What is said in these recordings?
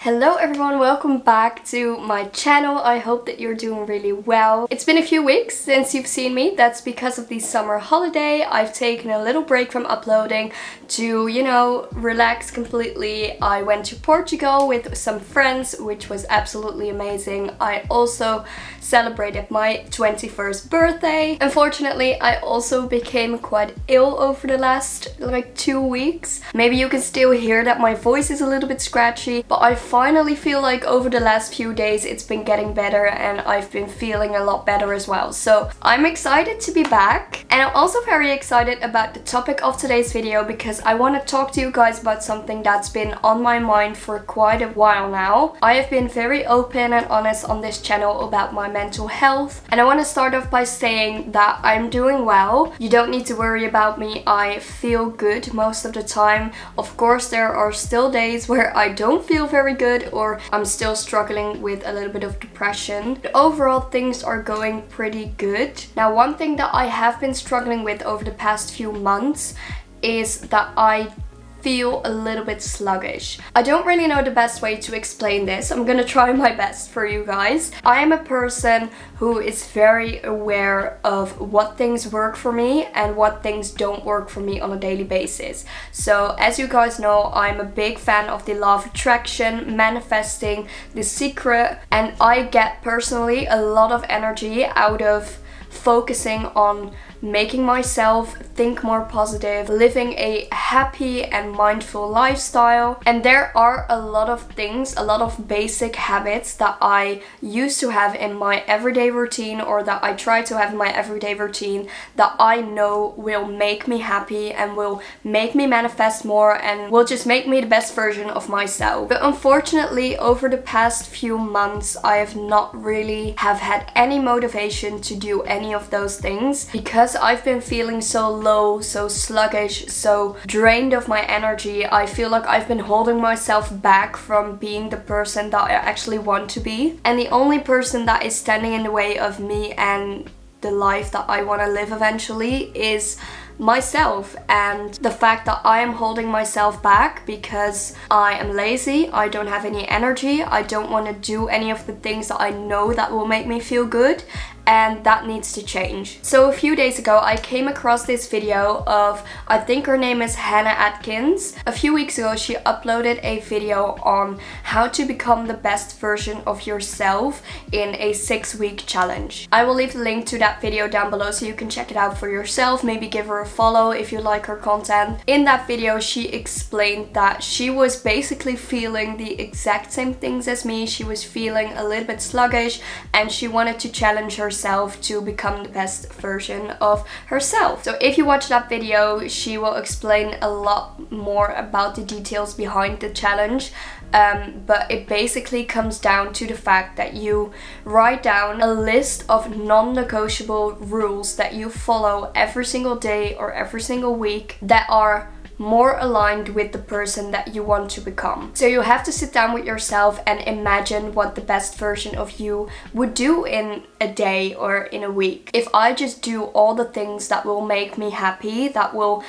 Hello everyone, welcome back to my channel. I hope that you're doing really well. It's been a few weeks since you've seen me. That's because of the summer holiday. I've taken a little break from uploading to, relax completely. I went to Portugal with some friends, which was absolutely amazing. I also celebrated my 21st birthday. Unfortunately, I also became quite ill over the last 2 weeks. Maybe you can still hear that my voice is a little bit scratchy, but I finally feel like over the last few days it's been getting better and I've been feeling a lot better as well. So I'm excited to be back, and I'm also very excited about the topic of today's video because I want to talk to you guys about something that's been on my mind for quite a while now. I have been very open and honest on this channel about my mental health, and I want to start off by saying that I'm doing well. You don't need to worry about me. I feel good most of the time. Of course, there are still days where I don't feel very good or I'm still struggling with a little bit of depression. But overall, things are going pretty good. Now, one thing that I have been struggling with over the past few months is that I feel a little bit sluggish. I don't really know the best way to explain this. I'm gonna try my best for you guys. I am a person who is very aware of what things work for me and what things don't work for me on a daily basis. So as you guys know, I'm a big fan of the law of attraction, manifesting, The Secret, and I get personally a lot of energy out of focusing on making myself think more positive, living a happy and mindful lifestyle. And there are a lot of things, a lot of basic habits that I used to have in my everyday routine, or that I try to have in my everyday routine, that I know will make me happy and will make me manifest more and will just make me the best version of myself. But unfortunately, over the past few months, I have not really have had any motivation to do any of those things because I've been feeling so low, so sluggish, so drained of my energy. I feel like I've been holding myself back from being the person that I actually want to be. And the only person that is standing in the way of me and the life that I want to live eventually is myself. And the fact that I am holding myself back because I am lazy, I don't have any energy, I don't want to do any of the things that I know that will make me feel good, and that needs to change. So a few days ago I came across this video of, I think her name is Hannah Adkins. A few weeks ago she uploaded a video on how to become the best version of yourself in a 6-week challenge. I will leave the link to that video down below so you can check it out for yourself. Maybe give her a follow if you like her content. In that video she explained that she was basically feeling the exact same things as me. She was feeling a little bit sluggish and she wanted to challenge herself to become the best version of herself. So if you watch that video, she will explain a lot more about the details behind the challenge. But it basically comes down to the fact that you write down a list of non-negotiable rules that you follow every single day or every single week that are more aligned with the person that you want to become. So you have to sit down with yourself and imagine what the best version of you would do in a day or in a week. If I just do all the things that will make me happy, that will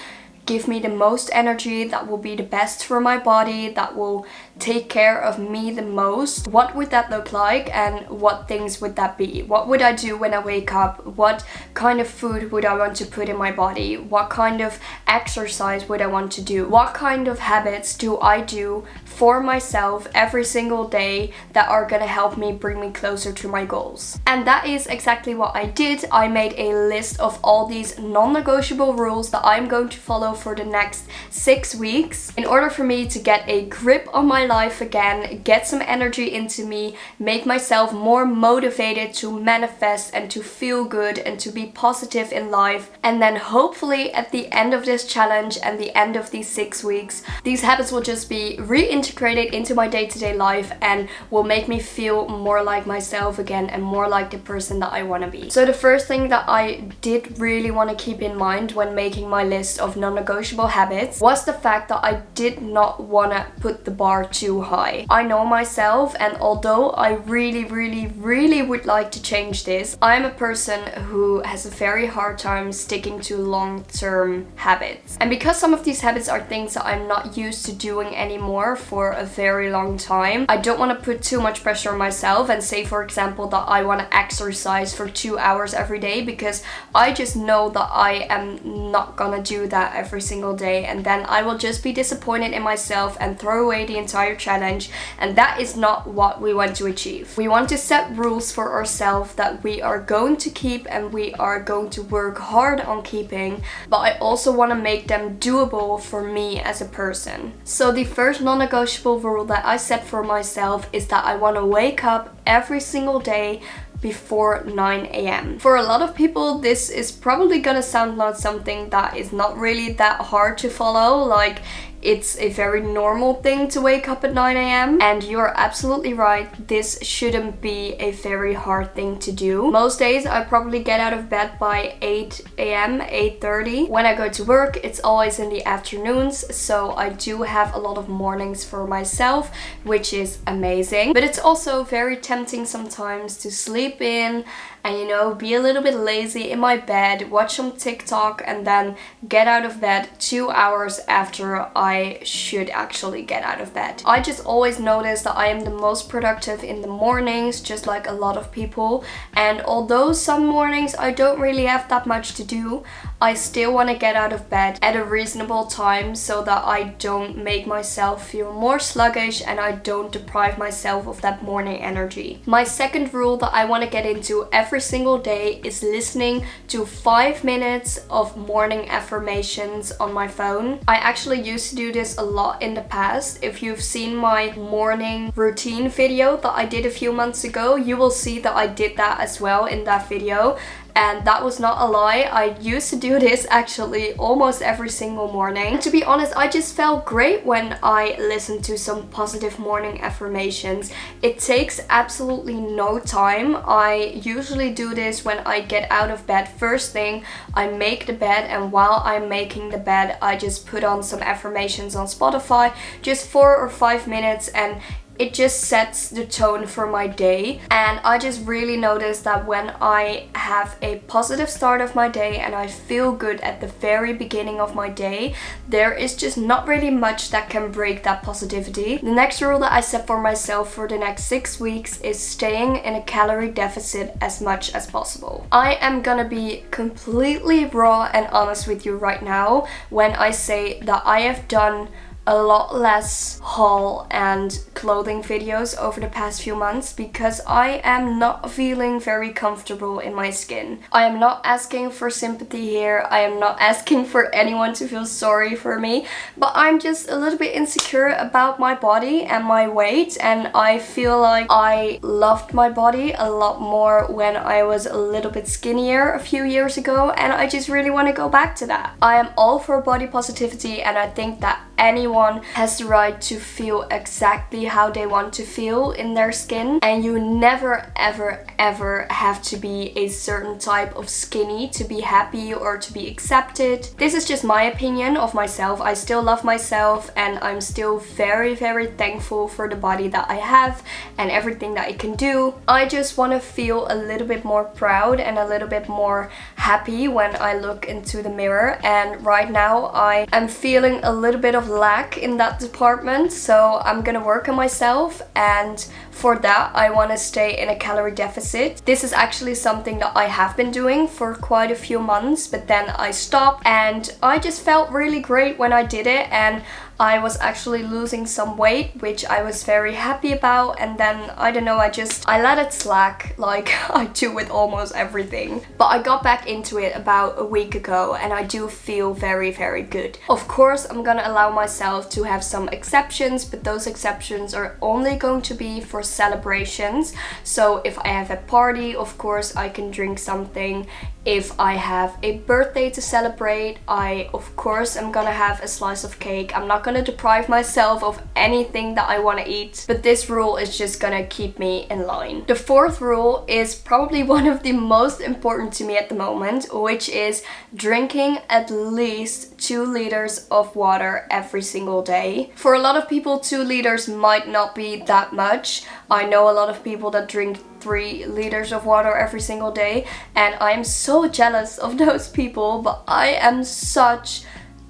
give me the most energy, that will be the best for my body, that will take care of me the most, what would that look like and what things would that be? What would I do when I wake up? What kind of food would I want to put in my body? What kind of exercise would I want to do? What kind of habits do I do for myself every single day that are gonna help me bring me closer to my goals? And that is exactly what I did. I made a list of all these non-negotiable rules that I'm going to follow for the next 6 weeks in order for me to get a grip on my life again, get some energy into me, make myself more motivated to manifest and to feel good and to be positive in life. And then hopefully at the end of this challenge and the end of these 6 weeks, these habits will just be reintegrated into my day-to-day life and will make me feel more like myself again and more like the person that I want to be. So the first thing that I did really want to keep in mind when making my list of non-negotiable non-negotiable habits was the fact that I did not want to put the bar too high. I know myself, and although I really would like to change this, I'm a person who has a very hard time sticking to long-term habits. And because some of these habits are things that I'm not used to doing anymore for a very long time, I don't want to put too much pressure on myself and say, for example, that I want to exercise for 2 hours every day, because I just know that I am not gonna do that every single day, and then I will just be disappointed in myself and throw away the entire challenge, and that is not what we want to achieve. We want to set rules for ourselves that we are going to keep and we are going to work hard on keeping, but I also want to make them doable for me as a person. So the first non-negotiable rule that I set for myself is that I want to wake up every single day before 9 a.m. For a lot of people, this is probably gonna sound like something that is not really that hard to follow. Like, it's a very normal thing to wake up at 9 a.m. And you're absolutely right, this shouldn't be a very hard thing to do. Most days I probably get out of bed by 8 a.m, 8:30. When I go to work, it's always in the afternoons, so I do have a lot of mornings for myself, which is amazing. But it's also very tempting sometimes to sleep in and, you know, be a little bit lazy in my bed, watch some TikTok, and then get out of bed 2 hours after I should actually get out of bed. I just always notice that I am the most productive in the mornings, just like a lot of people. And although some mornings I don't really have that much to do, I still want to get out of bed at a reasonable time so that I don't make myself feel more sluggish and I don't deprive myself of that morning energy. My second rule that I want to get into every single day is listening to 5 minutes of morning affirmations on my phone. I actually used to do this a lot in the past. If you've seen my morning routine video that I did a few months ago, you will see that I did that as well in that video. And that was not a lie. I used to do this actually almost every single morning. To be honest, I just felt great when I listened to some positive morning affirmations. It takes absolutely no time. I usually do this when I get out of bed first thing. I make the bed, and while I'm making the bed, I just put on some affirmations on Spotify, just 4 or 5 minutes, and it just sets the tone for my day. And I just really notice that when I have a positive start of my day and I feel good at the very beginning of my day, there is just not really much that can break that positivity. The next rule that I set for myself for the next 6 weeks is staying in a calorie deficit as much as possible. I am gonna be completely raw and honest with you right now when I say that I have done a lot less haul and clothing videos over the past few months because I am not feeling very comfortable in my skin. I am not asking for sympathy here. I am not asking for anyone to feel sorry for me, but I'm just a little bit insecure about my body and my weight, and I feel like I loved my body a lot more when I was a little bit skinnier a few years ago, and I just really want to go back to that. I am all for body positivity, and I think that anyone has the right to feel exactly how they want to feel in their skin, and you never ever have to be a certain type of skinny to be happy or to be accepted. This is just my opinion of myself. I still love myself, and I'm still very thankful for the body that I have and everything that I can do. I just want to feel a little bit more proud and a little bit more happy when I look into the mirror, and right now I am feeling a little bit of lack in that department, so I'm gonna work on myself, and for that I want to stay in a calorie deficit. This is actually something that I have been doing for quite a few months, but then I stopped, and I just felt really great when I did it, and I was actually losing some weight, which I was very happy about, and then I don't know, I let it slack like I do with almost everything. But I got back into it about a week ago, and I do feel very good. Of course, I'm gonna allow myself to have some exceptions, but those exceptions are only going to be for celebrations. So if I have a party, of course I can drink something. If I have a birthday to celebrate, I of course am gonna have a slice of cake. I'm not gonna deprive myself of anything that I want to eat, but this rule is just gonna keep me in line. The fourth rule is probably one of the most important to me at the moment, which is drinking at least 2 liters of water every single day. For a lot of people, 2 liters might not be that much. I know a lot of people that drink 3 liters of water every single day, and I'm so jealous of those people, but I am such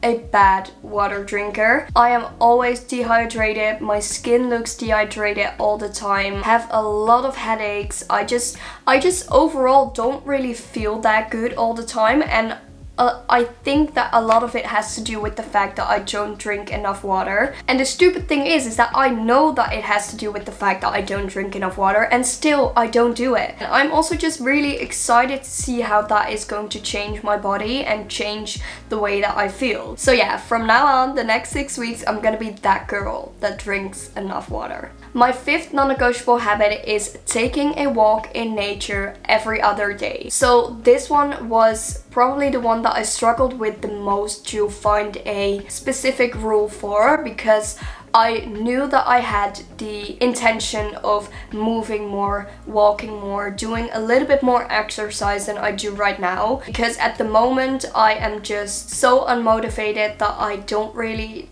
a bad water drinker. I am always dehydrated, my skin looks dehydrated all the time, have a lot of headaches. I just overall don't really feel that good all the time, and I think that a lot of it has to do with the fact that I don't drink enough water. And the stupid thing is that I know that it has to do with the fact that I don't drink enough water, and still I don't do it. And I'm also just really excited to see how that is going to change my body and change the way that I feel. So yeah, from now on, the next 6 weeks, I'm gonna be that girl that drinks enough water. My 5th non-negotiable habit is taking a walk in nature every other day. So this one was probably the one that I struggled with the most to find a specific rule for, because I knew that I had the intention of moving more, walking more, doing a little bit more exercise than I do right now, because at the moment I am just so unmotivated that I don't really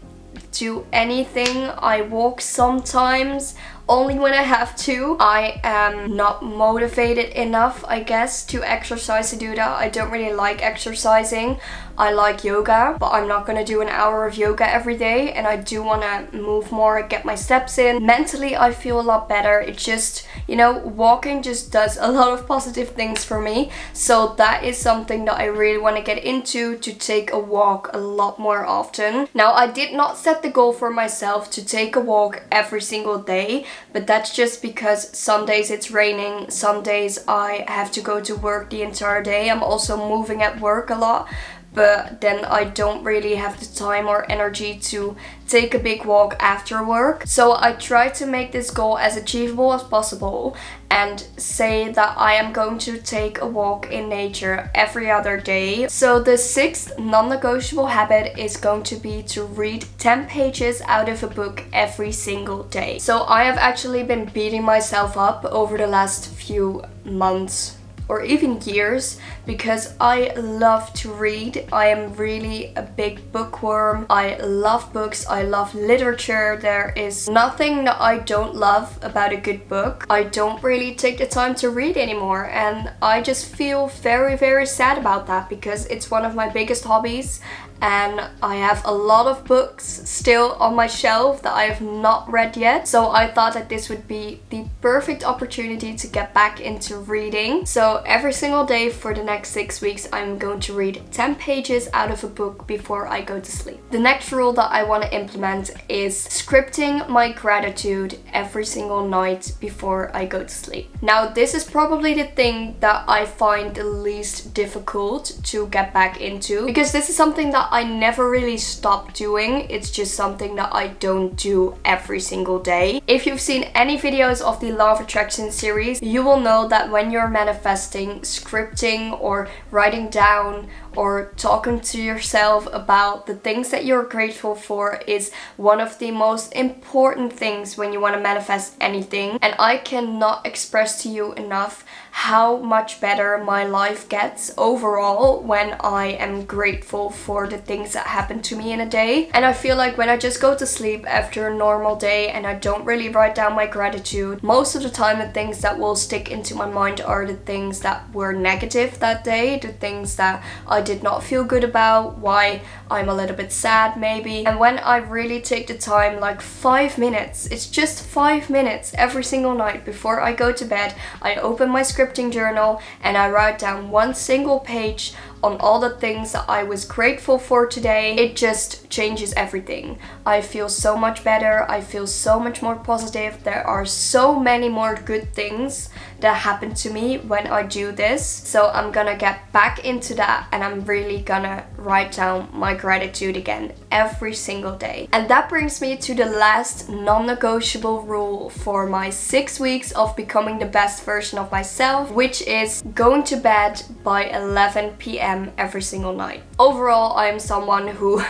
do anything. I walk sometimes, only when I have to. I am not motivated enough, I guess, to exercise, to do that. I don't really like exercising. I like yoga, but I'm not gonna do an hour of yoga every day, and I do wanna move more, get my steps in. Mentally, I feel a lot better. It just, you know, walking just does a lot of positive things for me. So that is something that I really wanna get into, to take a walk a lot more often. Now, I did not set the goal for myself to take a walk every single day, but that's just because some days it's raining, some days I have to go to work the entire day. I'm also moving at work a lot, but then I don't really have the time or energy to take a big walk after work. So I try to make this goal as achievable as possible and say that I am going to take a walk in nature every other day. So the 6th non-negotiable habit is going to be to read 10 pages out of a book every single day. So I have actually been beating myself up over the last few months or even years, because I love to read. I am really a big bookworm. I love books, I love literature. There is nothing that I don't love about a good book. I don't really take the time to read anymore, and I just feel very, very sad about that, because it's one of my biggest hobbies, and I have a lot of books still on my shelf that I have not read yet. So I thought that this would be the perfect opportunity to get back into reading. So every single day for the next 6 weeks, I'm going to read 10 pages out of a book before I go to sleep. The next rule that I want to implement is scripting my gratitude every single night before I go to sleep. Now, this is probably the thing that I find the least difficult to get back into, because this is something that I never really stopped doing. It's just something that I don't do every single day. If you've seen any videos of the Law of Attraction series, you will know that when you're manifesting, scripting or writing down or talking to yourself about the things that you're grateful for is one of the most important things when you want to manifest anything. And I cannot express to you enough how much better my life gets overall when I am grateful for the things that happen to me in a day. And I feel like when I just go to sleep after a normal day and I don't really write down my gratitude, most of the time the things that will stick into my mind are the things that were negative that day, the things that I did not feel good about, why I'm a little bit sad maybe. And when I really take the time, like 5 minutes, it's just 5 minutes every single night before I go to bed, I open my scripting journal and I write down one single page on all the things that I was grateful for today. It just changes everything. I feel so much better. I feel so much more positive. There are so many more good things that happened to me when I do this. So I'm gonna get back into that, and I'm really gonna write down my gratitude again every single day. And that brings me to the last non-negotiable rule for my 6 weeks of becoming the best version of myself, which is going to bed by 11 p.m. every single night. Overall, I am someone who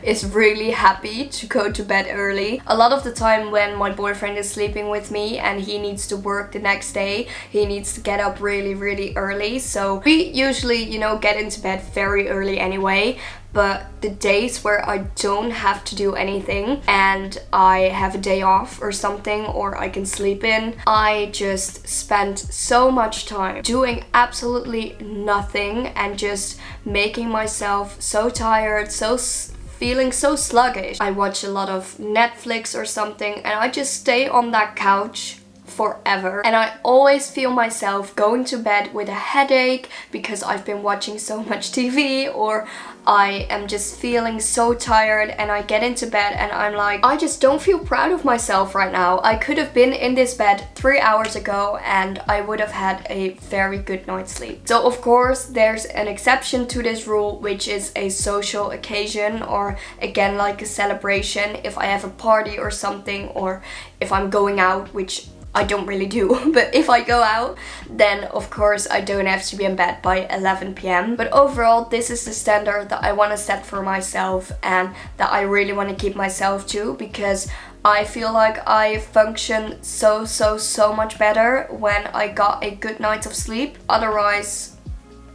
is really happy to go to bed early. A lot of the time when my boyfriend is sleeping with me and he needs to work the next day, he needs to get up really early. So we usually, get into bed very early anyway. But the days where I don't have to do anything and I have a day off or something, or I can sleep in, I just spend so much time doing absolutely nothing and just making myself so tired, feeling so sluggish. I watch a lot of Netflix or something, and I just stay on that couch forever, and I always feel myself going to bed with a headache because I've been watching so much TV, or I am just feeling so tired, and I get into bed and I'm like, I just don't feel proud of myself right now. I could have been in this bed 3 hours ago and I would have had a very good night's sleep. So of course there's an exception to this rule, which is a social occasion, or again like a celebration. If I have a party or something, or if I'm going out, which I don't really do, but if I go out, then of course I don't have to be in bed by 11 p.m. But overall, this is the standard that I want to set for myself and that I really want to keep myself to, because I feel like I function so much better when I got a good night of sleep. Otherwise,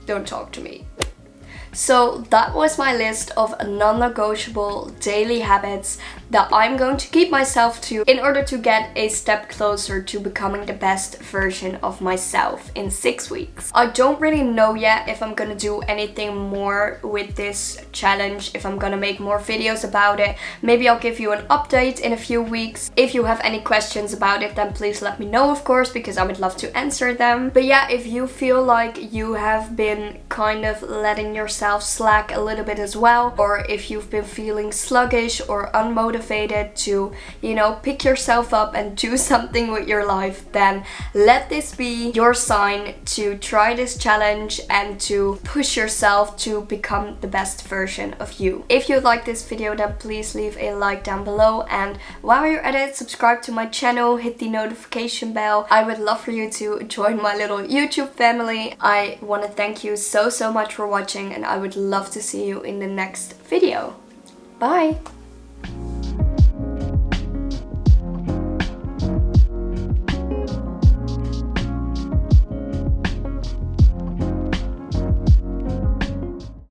don't talk to me. So that was my list of non-negotiable daily habits that I'm going to keep myself to in order to get a step closer to becoming the best version of myself in 6 weeks. I don't really know yet if I'm gonna do anything more with this challenge, if I'm gonna make more videos about it. Maybe I'll give you an update in a few weeks. If you have any questions about it, then please let me know, of course, because I would love to answer them. But yeah, if you feel like you have been kind of letting yourself slack a little bit as well, or if you've been feeling sluggish or unmotivated to, pick yourself up and do something with your life, then let this be your sign to try this challenge and to push yourself to become the best version of you. If you like this video, then please leave a like down below, and while you're at it, subscribe to my channel, hit the notification bell. I would love for you to join my little YouTube family. I want to thank you so much for watching, and I would love to see you in the next video. Bye!